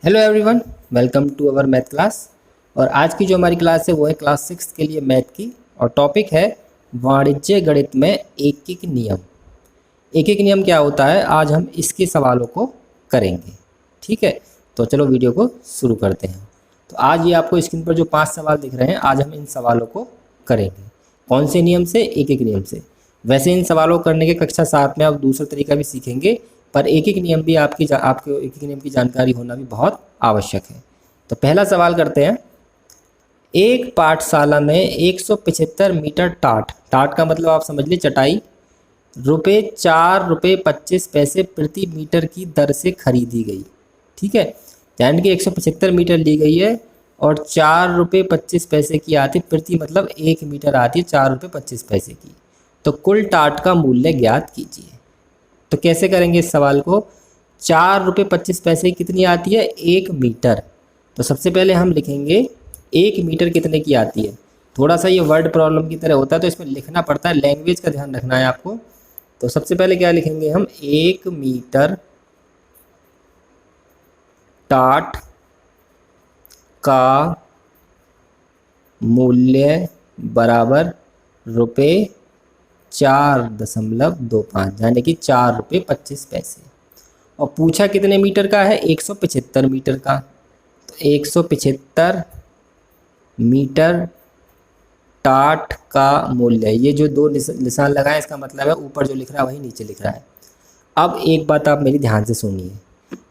Hello everyone, welcome to our math class. और आज की जो हमारी क्लास है वो है क्लास 6 के लिए मैथ की, और टॉपिक है वाणिज्य गणित में एक एक नियम। एक एक नियम क्या होता है, आज हम इसके सवालों को करेंगे। ठीक है, तो चलो वीडियो को शुरू करते हैं। तो आज ये आपको स्क्रीन पर जो 5 सवाल दिख रहे हैं, आज हम इन सवालों को करेंगे। कौन से नियम से? एक एक नियम से। वैसे इन सवालों को करने के कक्षा 7 में आप दूसरा तरीका भी सीखेंगे, पर एक एक नियम भी आपको एक एक नियम की जानकारी होना भी बहुत आवश्यक है। तो पहला सवाल करते हैं। एक पाठशाला में 175 मीटर टाट, टाट का मतलब आप समझ लीजिए चटाई, ₹4.25 प्रति मीटर की दर से खरीदी गई। ठीक है, यानी कि 175 मीटर ली गई है और ₹4.25 की आती, प्रति मतलब 1 मीटर आती है ₹4.25 की। तो कुल टाट का मूल्य ज्ञात कीजिए। तो कैसे करेंगे इस सवाल को? ₹4.25 कितनी आती है? 1 मीटर। तो सबसे पहले हम लिखेंगे 1 मीटर कितने की आती है। थोड़ा सा ये वर्ड प्रॉब्लम की तरह होता है, तो इसमें लिखना पड़ता है, लैंग्वेज का ध्यान रखना है आपको। तो सबसे पहले क्या लिखेंगे हम? 1 मीटर टाट का मूल्य बराबर ₹4.25, यानी कि ₹4.25। और पूछा कितने मीटर का है? 175 मीटर का। तो 175 मीटर टाट का मूल्य, ये जो दो निशान लगाए इसका मतलब है ऊपर जो लिख रहा है वही नीचे लिख रहा है। अब एक बात आप मेरी ध्यान से सुनिए।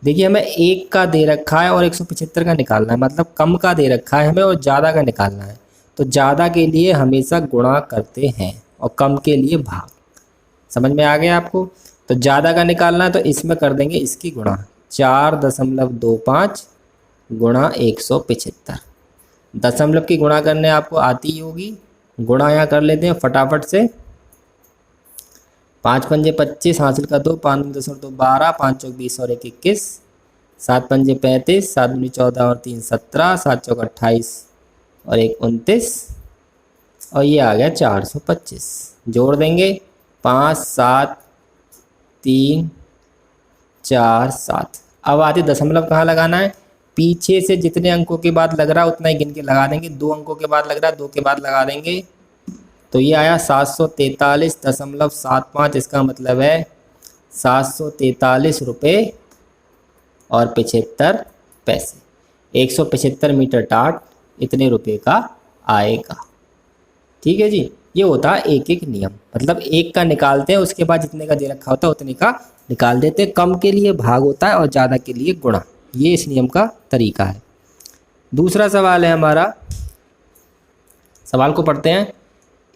देखिए, हमें 1 का दे रखा है और 175 का निकालना है, मतलब कम का दे रखा है हमें और ज़्यादा का निकालना है। तो ज़्यादा के लिए हमेशा गुणा करते हैं और कम के लिए भाग। समझ में आ गया आपको? तो ज़्यादा का निकालना है तो इसमें कर देंगे इसकी गुणा, 4.25 गुणा 175। दशमलव की गुणा करने आपको आती ही होगी, गुणा यहाँ कर लेते हैं फटाफट से। 5 पंजे 25, हासिल का 2, 5 10 2 12, 5 चौक 20 और 1 21, 7 पंजे 35, 7 दूनी 14 और 3 17, 7 चौक 28 और 1 29, और ये आ गया 425। जोड़ देंगे 5 7 3 4 7। अब आते दशमलव कहाँ लगाना है? पीछे से जितने अंकों के बाद लग रहा है उतना ही गिन के लगा देंगे। 2 अंकों के बाद लग रहा है, 2 के बाद लगा देंगे। तो ये आया 743.75। इसका मतलब है 743 रुपये और 75 पैसे। 175 मीटर टाट इतने रुपये का आएगा। ठीक है जी, ये होता है एक एक नियम। मतलब 1 का निकालते हैं, उसके बाद जितने का दे रखा होता है उतने का निकाल देते हैं। कम के लिए भाग होता है और ज़्यादा के लिए गुणा। ये इस नियम का तरीका है। दूसरा सवाल है हमारा, सवाल को पढ़ते हैं।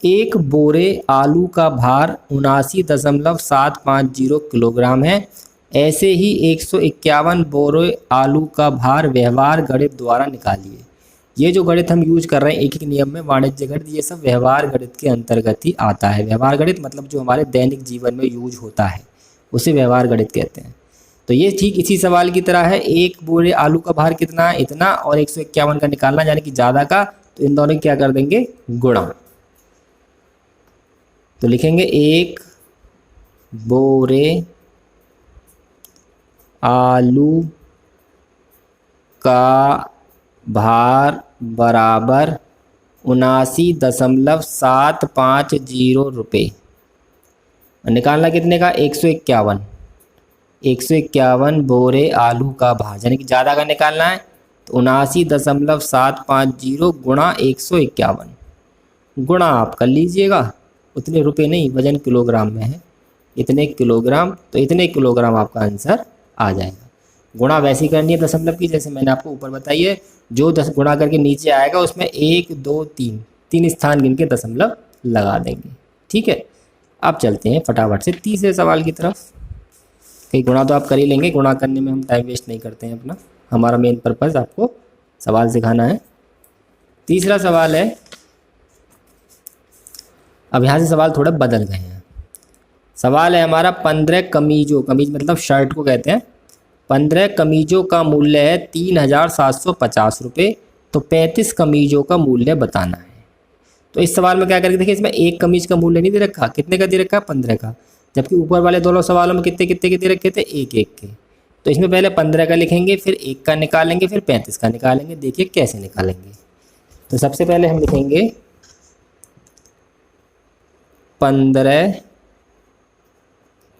एक बोरे आलू का भार 79.750 किलोग्राम है। ऐसे ही 151 बोरे आलू का भार व्यवहार गणित द्वारा निकालिए। ये जो गणित हम यूज कर रहे हैं एक एक नियम में, वाणिज्य गणित, ये सब व्यवहार गणित के अंतर्गत ही आता है। व्यवहार गणित मतलब जो हमारे दैनिक जीवन में यूज होता है उसे व्यवहार गणित कहते हैं। तो ये ठीक इसी सवाल की तरह है। एक बोरे आलू का भार कितना है? इतना, और 151 का निकालना यानी कि ज़्यादा का। तो इन दोनों क्या कर देंगे? गुणा। तो लिखेंगे एक बोरे आलू का भार बराबर 79.750 रुपये। निकालना कितने का? 151। 151 बोरे आलू का भार, यानी कि ज़्यादा का निकालना है। तो 79.750 गुणा 151, गुणा आप कर लीजिएगा। उतने रुपए नहीं, वजन किलोग्राम में है, इतने किलोग्राम। तो इतने किलोग्राम आपका आंसर आ जाएगा। गुणा वैसी करनी है दशमलव की, जैसे मैंने आपको ऊपर बताई है। जो 10 गुणा करके नीचे आएगा उसमें 1 2 3 3 स्थान गिन के दशमलव लगा देंगे। ठीक है, अब चलते हैं फटाफट से तीसरे सवाल की तरफ। कई गुणा तो आप कर ही लेंगे, गुणा करने में हम टाइम वेस्ट नहीं करते हैं अपना। हमारा मेन पर्पज़ आपको सवाल सिखाना है। तीसरा सवाल है, अब यहाँ से सवाल थोड़ा बदल गए हैं। सवाल है हमारा 15 कमीजों, कमीज मतलब शर्ट को कहते हैं, 15 कमीजों का मूल्य है 3750 रुपये। तो 35 कमीजों का मूल्य बताना है। तो इस सवाल में क्या करेंगे? देखिए, इसमें एक कमीज का मूल्य नहीं दे रखा, कितने का दे रखा है? 15 का। जबकि ऊपर वाले दोनों सवालों में कितने कितने के दे रखे थे? एक एक के। तो इसमें पहले 15 का लिखेंगे, फिर 1 का निकालेंगे, फिर 35 का निकालेंगे। देखिए कैसे निकालेंगे। तो सबसे पहले हम लिखेंगे 15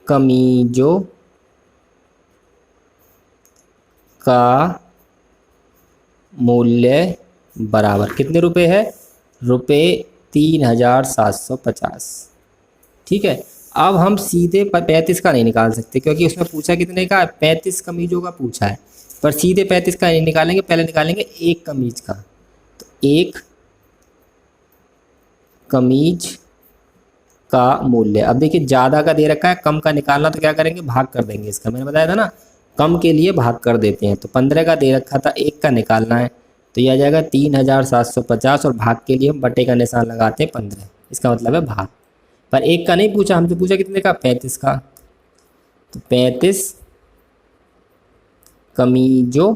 कमीजों का मूल्य बराबर कितने रुपए है? रुपये 3750। ठीक है। अब हम सीधे 35 का नहीं निकाल सकते क्योंकि उसमें पूछा कितने का? 35 कमीजों का पूछा है, पर सीधे 35 का नहीं निकालेंगे, पहले निकालेंगे एक कमीज का। तो एक कमीज का मूल्य, अब देखिए ज़्यादा का दे रखा है, कम का निकालना, तो क्या करेंगे? भाग कर देंगे इसका। मैंने बताया था ना, कम के लिए भाग कर देते हैं। तो 15 का दे रखा था, 1 का निकालना है, तो यह आ जाएगा 3750, और भाग के लिए हम बटे का निशान लगाते हैं 15, इसका मतलब है भाग। पर 1 का नहीं पूछा, हमसे पूछा कितने का? 35 का। तो 35 कमीजों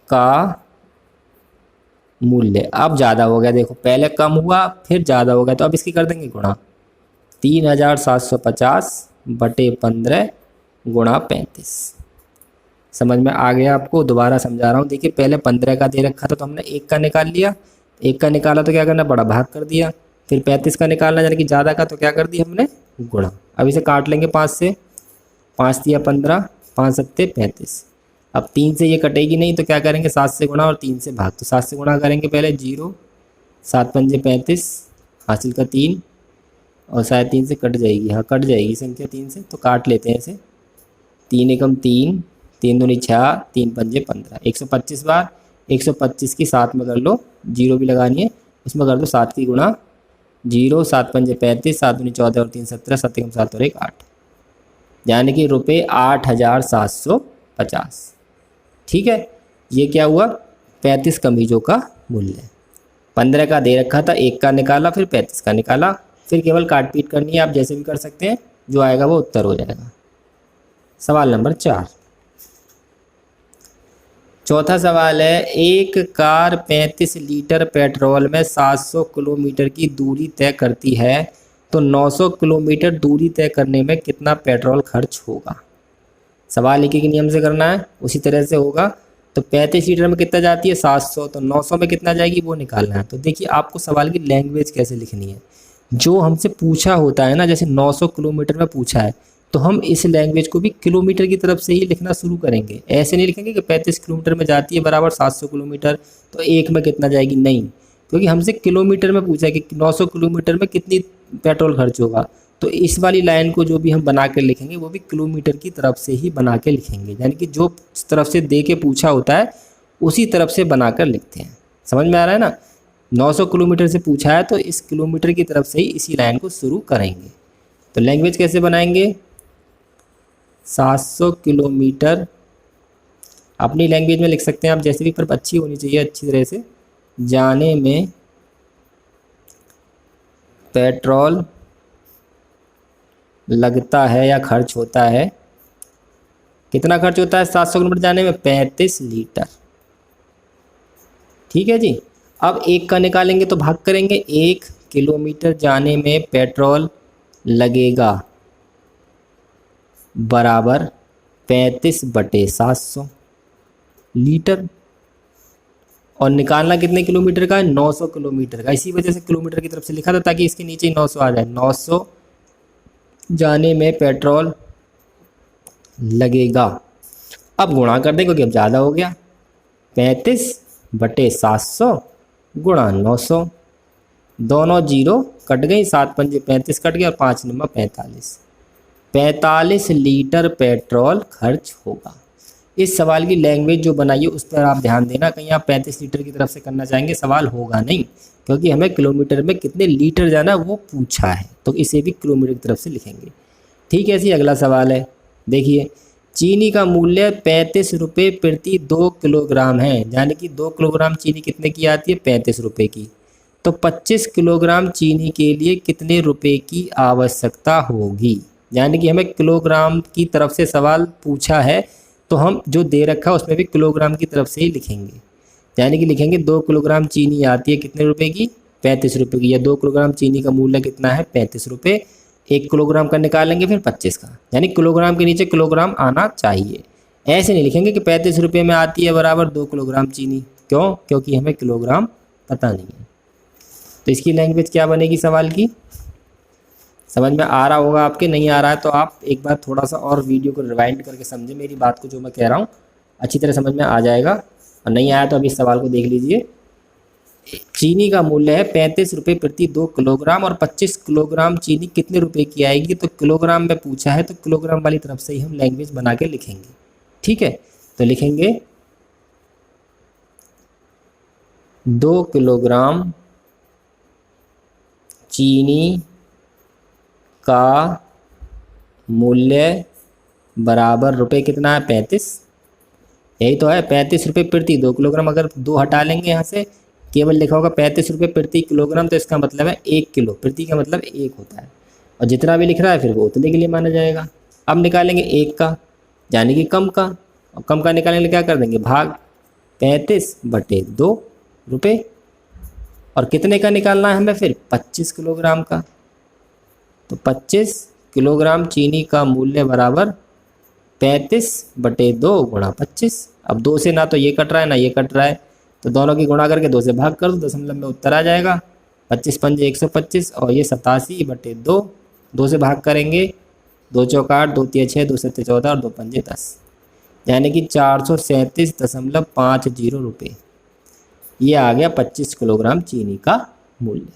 का मूल्य। अब ज़्यादा हो गया, देखो पहले कम हुआ फिर ज़्यादा हो गया, तो अब इसकी कर देंगे गुणा। 3750 बटे 15 गुणा 35। समझ में आ गया आपको? दोबारा समझा रहा हूँ। देखिए पहले 15 का दे रखा था, तो हमने 1 का निकाल लिया, 1 का निकाला तो क्या करना? बड़ा भाग कर दिया। फिर 35 का निकालना यानी कि ज़्यादा का, तो क्या कर दिया हमने? गुणा। अब इसे काट लेंगे 5 से, 5 दिया 15, 5 सत्ते 35। अब 3 से ये कटेगी नहीं, तो क्या करेंगे? 7 से गुणा और 3 से भाग। तो 7 से गुणा करेंगे पहले, 0, 7 पंजे 35, हासिल का 3, और शायद 3 से कट जाएगी। हाँ कट जाएगी संख्या 3 से, तो काट लेते हैं इसे। 3 एकम 3, 3 दूनी 6, 3 पंजे 15, 125 बार। 125 की 7 में कर लो, 0 भी लगानी है, उसमें कर दो 7 की गुणा। 0, 7 पंजे 35, 7 दूनी 14 और 3 17, 7 एकम 7 और 1 8, यानी कि रुपये 8750। ठीक है। ये क्या हुआ? 35 कमीजों का मूल्य। 15 का दे रखा था, 1 का निकाला, फिर 35 का निकाला, फिर केवल काट पीट करनी है, आप जैसे भी कर सकते हैं, जो आएगा वो उत्तर हो जाएगा। सवाल नंबर 4। चौथा सवाल है, एक कार 35 लीटर पेट्रोल में 700 किलोमीटर की दूरी तय करती है, तो 900 किलोमीटर दूरी तय करने में कितना पेट्रोल खर्च होगा? सवाल एक ही नियम से करना है, उसी तरह से होगा। तो 35 लीटर में कितना जाती है? 700, तो 900 में कितना जाएगी वो निकालना है। तो देखिए आपको सवाल की लैंग्वेज कैसे लिखनी है। जो हमसे पूछा होता है ना, जैसे 900 किलोमीटर में पूछा है, तो हम इस लैंग्वेज को भी किलोमीटर की तरफ से ही लिखना शुरू करेंगे। ऐसे नहीं लिखेंगे कि 35 किलोमीटर में जाती है बराबर 700 किलोमीटर, तो एक में कितना जाएगी, नहीं, क्योंकि हमसे किलोमीटर में पूछा है कि 900 किलोमीटर में कितनी पेट्रोल खर्च होगा। तो इस वाली लाइन को जो भी हम बना कर लिखेंगे वो भी किलोमीटर की तरफ से ही बना के लिखेंगे, यानी कि जो तरफ से दे के पूछा होता है उसी तरफ से बना कर लिखते हैं। समझ में आ रहा है ना? 900 किलोमीटर से पूछा है तो इस किलोमीटर की तरफ से ही इसी लाइन को शुरू करेंगे। तो लैंग्वेज कैसे बनाएंगे? 700 किलोमीटर अपनी लैंग्वेज में लिख सकते हैं आप जैसे भी, पर अच्छी होनी चाहिए, अच्छी तरह से। जाने में पेट्रोल लगता है या खर्च होता है, कितना खर्च होता है 700 किलोमीटर जाने में? 35 लीटर। ठीक है जी। अब 1 का निकालेंगे तो भाग करेंगे, 1 किलोमीटर जाने में पेट्रोल लगेगा बराबर 35 बटे 700 लीटर। और निकालना कितने किलोमीटर का है? 900 किलोमीटर का। इसी वजह से किलोमीटर की तरफ से लिखा था ताकि इसके नीचे ही 900 आ जाए। 900 जाने में पेट्रोल लगेगा। अब गुणा कर दें क्योंकि अब ज़्यादा हो गया। 35 बटे 700 गुणा 900, दोनों जीरो कट गई, 7 पंजे 35 कट गया और 5 नंबर 45। 45 लीटर पेट्रोल खर्च होगा। इस सवाल की लैंग्वेज जो बनाइए उस पर आप ध्यान देना, कहीं आप 35 लीटर की तरफ से करना चाहेंगे सवाल होगा नहीं, क्योंकि हमें किलोमीटर में कितने लीटर जाना वो पूछा है, तो इसे भी किलोमीटर की तरफ से लिखेंगे। ठीक है जी। अगला सवाल है, देखिए चीनी का मूल्य 35 रुपये प्रति 2 किलोग्राम है, यानी कि 2 किलोग्राम चीनी कितने की आती है? 35 रुपये की। तो 25 किलोग्राम चीनी के लिए कितने रुपए की आवश्यकता होगी? यानी कि हमें किलोग्राम की तरफ से सवाल पूछा है, तो हम जो दे रखा है उसमें भी किलोग्राम की तरफ से ही लिखेंगे। यानी कि लिखेंगे 2 किलोग्राम चीनी आती है कितने रुपए की? 35 रुपये की। या 2 किलोग्राम चीनी का मूल्य कितना है? 35 रुपये। 1 किलोग्राम का निकालेंगे फिर 25 का, यानी किलोग्राम के नीचे किलोग्राम आना चाहिए। ऐसे नहीं लिखेंगे कि 35 रुपये में आती है बराबर 2 किलोग्राम चीनी। क्यों? क्योंकि हमें किलोग्राम पता नहीं है। तो इसकी लैंग्वेज क्या बनेगी सवाल की? समझ में आ रहा होगा आपके, नहीं आ रहा है तो आप एक बार थोड़ा सा और वीडियो को रिवाइंड करके समझें मेरी बात को, जो मैं कह रहा हूँ अच्छी तरह समझ में आ जाएगा। और नहीं आया तो अभी इस सवाल को देख लीजिए। चीनी का मूल्य है 35 रुपये प्रति 2 किलोग्राम और 25 किलोग्राम चीनी कितने रुपए की आएगी? तो किलोग्राम में पूछा है तो किलोग्राम वाली तरफ से ही हम लैंग्वेज बना के लिखेंगे। ठीक है, तो लिखेंगे 2 किलोग्राम चीनी का मूल्य बराबर रुपए कितना है? 35। यही तो है, 35 रुपये प्रति 2 किलोग्राम। अगर 2 हटा लेंगे यहाँ से, केवल लिखा होगा 35 रुपये प्रति किलोग्राम, तो इसका मतलब है 1 किलो। प्रति का मतलब 1 होता है, और जितना भी लिख रहा है फिर वो उतने के लिए माना जाएगा। अब निकालेंगे 1 का, यानी कि कम का, और कम का निकालने के लिए क्या कर देंगे? भाग 35/2 रुपये। और कितने का निकालना है हमें फिर? 25 किलोग्राम का। तो 25 किलोग्राम चीनी का मूल्य बराबर 35/2 गुणा 25। अब 2 से ना तो ये कट रहा है ना ये कट रहा है, तो दोनों की गुणा करके 2 से भाग कर दो, दशमलव में उत्तर आ जाएगा। 25 पंजे 125 और ये 87/2। 2 से भाग करेंगे, 2 चौक 8, 2 तिया 6, 2 सत्ते 14 और 2 पंजे 10, यानी कि 437.50 रुपये। ये आ गया 25 किलोग्राम चीनी का मूल्य।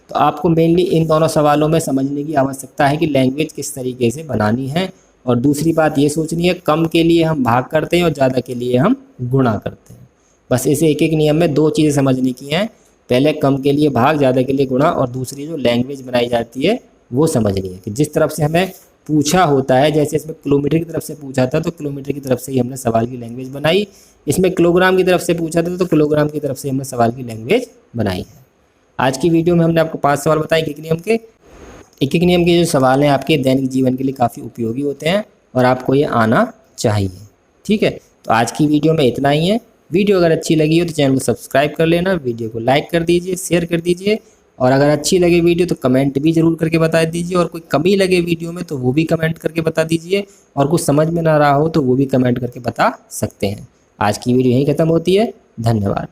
तो आपको मेनली इन दोनों सवालों में समझने की आवश्यकता है कि लैंग्वेज किस तरीके से बनानी है। और दूसरी बात ये सोचनी है, कम के लिए हम भाग करते हैं और ज़्यादा के लिए हम गुणा करते हैं। बस इसे एक एक नियम में 2 चीज़ें समझने की हैं। पहले कम के लिए भाग, ज़्यादा के लिए गुणा, और दूसरी जो लैंग्वेज बनाई जाती है वो समझनी है कि जिस तरफ से हमें पूछा होता है। जैसे इसमें किलोमीटर की तरफ से पूछा था तो किलोमीटर की तरफ से ही हमने सवाल की लैंग्वेज बनाई। इसमें किलोग्राम की तरफ से पूछा था तो किलोग्राम की तरफ से हमने सवाल की लैंग्वेज बनाई है। आज की वीडियो में हमने आपको 5 सवाल बताए एक एक नियम के। एक एक नियम के जो सवाल हैं आपके दैनिक जीवन के लिए काफ़ी उपयोगी होते हैं और आपको ये आना चाहिए। ठीक है, तो आज की वीडियो में इतना ही है। वीडियो अगर अच्छी लगी हो तो चैनल को सब्सक्राइब कर लेना, वीडियो को लाइक कर दीजिए, शेयर कर दीजिए, और अगर अच्छी लगे वीडियो तो कमेंट भी ज़रूर करके बता दीजिए। और कोई कमी लगे वीडियो में तो वो भी कमेंट करके बता दीजिए, और कुछ समझ में ना रहा हो तो वो भी कमेंट करके बता सकते हैं। आज की वीडियो यहीं ख़त्म होती है। धन्यवाद।